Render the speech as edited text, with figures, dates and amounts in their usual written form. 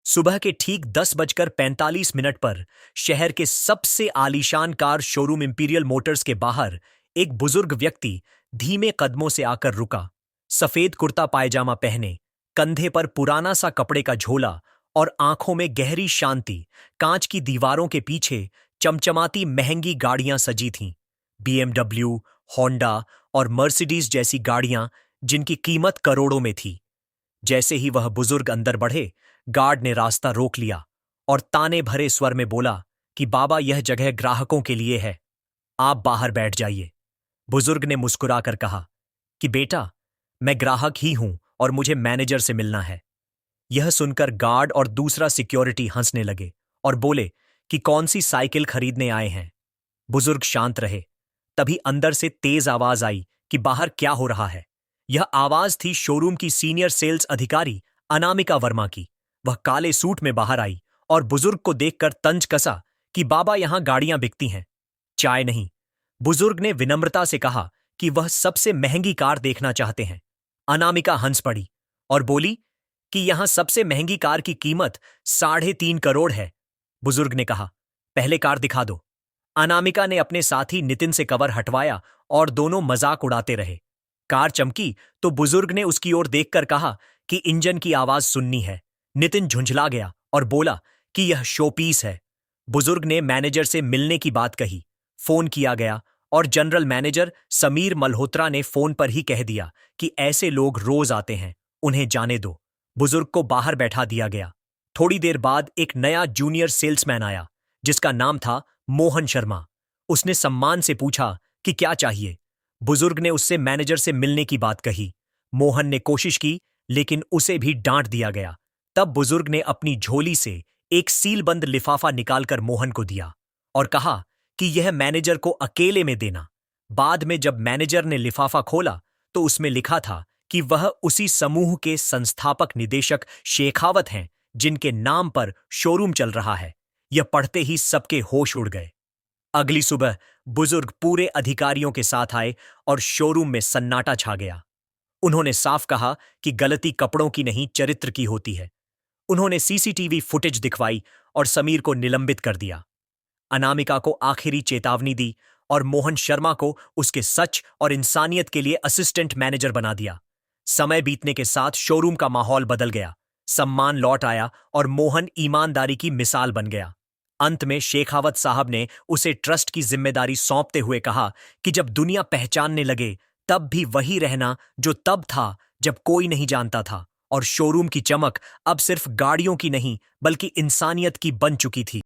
सुबह के ठीक 10:45 पर शहर के सबसे आलीशान कार शोरूम इंपीरियल मोटर्स के बाहर एक बुजुर्ग व्यक्ति धीमे कदमों से आकर रुका। सफेद कुर्ता पायजामा पहने, कंधे पर पुराना सा कपड़े का झोला और आंखों में गहरी शांति। कांच की दीवारों के पीछे चमचमाती महंगी गाड़ियां सजी थीं। बीएमडब्ल्यू, होंडा और मर्सिडीज जैसी गाड़ियां जिनकी कीमत करोड़ों में थी। जैसे ही वह बुजुर्ग अंदर बढ़े, गार्ड ने रास्ता रोक लिया और ताने भरे स्वर में बोला कि बाबा, यह जगह ग्राहकों के लिए है, आप बाहर बैठ जाइए। बुजुर्ग ने मुस्कुराकर कहा कि बेटा, मैं ग्राहक ही हूं और मुझे मैनेजर से मिलना है। यह सुनकर गार्ड और दूसरा सिक्योरिटी हंसने लगे और बोले कि कौन सी साइकिल खरीदने आए हैं। बुजुर्ग शांत रहे। तभी अंदर से तेज आवाज आई कि बाहर क्या हो रहा है। यह आवाज थी शोरूम की सीनियर सेल्स अधिकारी अनामिका वर्मा की। वह काले सूट में बाहर आई और बुजुर्ग को देखकर तंज कसा कि बाबा, यहां गाड़ियां बिकती हैं, चाय नहीं। बुजुर्ग ने विनम्रता से कहा कि वह सबसे महंगी कार देखना चाहते हैं। अनामिका हंस पड़ी और बोली कि यहां सबसे महंगी कार की कीमत 3.5 करोड़ है। बुजुर्ग ने कहा, पहले कार दिखा दो। अनामिका ने अपने साथी नितिन से कवर हटवाया और दोनों मजाक उड़ाते रहे। कार चमकी तो बुजुर्ग ने उसकी ओर देखकर कहा कि इंजन की आवाज सुननी है। नितिन झुंझला गया और बोला कि यह शोपीस है। बुजुर्ग ने मैनेजर से मिलने की बात कही। फोन किया गया और जनरल मैनेजर समीर मल्होत्रा ने फोन पर ही कह दिया कि ऐसे लोग रोज आते हैं, उन्हें जाने दो। बुजुर्ग को बाहर बैठा दिया गया। थोड़ी देर बाद एक नया जूनियर सेल्समैन आया जिसका नाम था मोहन शर्मा। उसने सम्मान से पूछा कि क्या चाहिए। बुजुर्ग ने उससे मैनेजर से मिलने की बात कही। मोहन ने कोशिश की लेकिन उसे भी डांट दिया गया। तब बुजुर्ग ने अपनी झोली से एक सीलबंद लिफाफा निकालकर मोहन को दिया और कहा कि यह मैनेजर को अकेले में देना। बाद में जब मैनेजर ने लिफाफा खोला तो उसमें लिखा था कि वह उसी समूह के संस्थापक निदेशक शेखावत हैं जिनके नाम पर शोरूम चल रहा है। यह पढ़ते ही सबके होश उड़ गए। अगली सुबह बुजुर्ग पूरे अधिकारियों के साथ आए और शोरूम में सन्नाटा छा गया। उन्होंने साफ कहा कि गलती कपड़ों की नहीं, चरित्र की होती है। उन्होंने सीसीटीवी फुटेज दिखवाई और समीर को निलंबित कर दिया। अनामिका को आखिरी चेतावनी दी और मोहन शर्मा को उसके सच और इंसानियत के लिए असिस्टेंट मैनेजर बना दिया। समय बीतने के साथ शोरूम का माहौल बदल गया। सम्मान लौट आया और मोहन ईमानदारी की मिसाल बन गया। अंत में शेखावत साहब ने उसे ट्रस्ट की जिम्मेदारी सौंपते हुए कहा कि जब दुनिया पहचानने लगे तब भी वही रहना जो तब था जब कोई नहीं जानता था। और शोरूम की चमक अब सिर्फ गाड़ियों की नहीं बल्कि इंसानियत की बन चुकी थी।